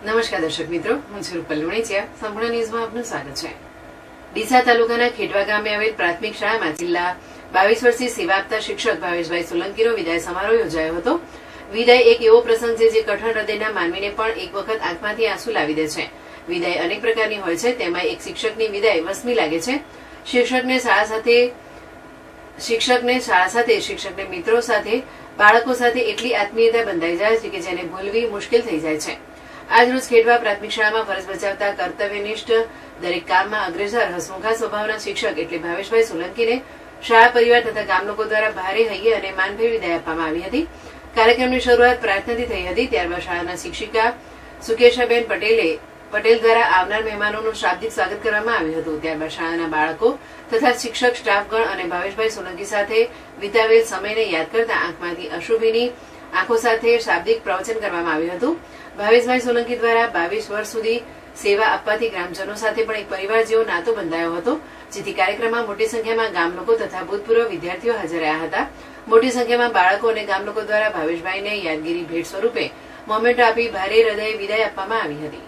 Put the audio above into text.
નમસ્કાર દર્શક મિત્રો, હું છું રૂપલ લુણીચિયા. સંપૂર્ણ ન્યૂઝમાં આપનું સ્વાગત છે. ડીસા તાલુકાના ખેડવા ગામે આવેલ પ્રાથમિક શાળામાં છેલ્લા 22 વર્ષથી સેવા આપતા શિક્ષક ભાવેશભાઈ સોલંકીનો વિદાય સમારોહ યોજાયો હતો. વિદાય એક એવો પ્રસંગ છે જે કઠણ હૃદયના માનવીને પણ એક વખત આંખમાંથી આંસુ લાવી દે છે. વિદાય અનેક પ્રકારની હોય છે, તેમાં એક શિક્ષકની વિદાય વસમી લાગે છે. શિક્ષકને શાળા સાથે શિક્ષકને મિત્રો સાથે, બાળકો સાથે એટલી આત્મીયતા બંધાઈ જાય છે કે જેને ભૂલવી મુશ્કેલ થઈ જાય છે. આજરોજ ખેડવા પ્રાથમિક શાળામાં ફરજ બજાવતા કર્તવ્યનિષ્ઠ, દરેક કામમાં અગ્રેસર, હસમુખા સ્વભાવના શિક્ષક એટલે ભાવેશભાઈ સોલંકીને શાળા પરિવાર તથા ગામ લોકો દ્વારા ભારે હૈયે અને માનભેર વિદાય આપવામાં આવી હતી. કાર્યક્રમની શરૂઆત પ્રાર્થનાથી થઈ હતી. ત્યારબાદ શાળાના શિક્ષિકા સુકેશાબેન પટેલ દ્વારા આવનાર મહેમાનોનું શાબ્દિક સ્વાગત કરવામાં આવ્યું હતું. ત્યારબાદ શાળાના બાળકો તથા શિક્ષક સ્ટાફગણ અને ભાવેશભાઈ સોલંકી સાથે વિતાવેલ સમયને યાદ કરતા આંખમાંથી અશ્રુભીની આંખો સાથે શાબ્દિક પ્રવચન કરવામાં આવ્યું હતું. ભાવેશભાઈ સોલંકી દ્વારા 22 વર્ષ સુધી સેવા આપવાથી ગ્રામજનો સાથે પણ એક પરિવાર જેવો નાતો બંધાયો હતો, જેથી કાર્યક્રમમાં મોટી સંખ્યામાં ગામ લોકો તથા ભૂતપૂર્વ વિદ્યાર્થીઓ હાજર રહ્યા હતા. મોટી સંખ્યામાં બાળકો અને ગામ લોકો દ્વારા ભાવેશભાઈને યાદગીરી ભેટ સ્વરૂપે મોમેન્ટો આપી ભારે હૃદયે વિદાય આપવામાં આવી હતી.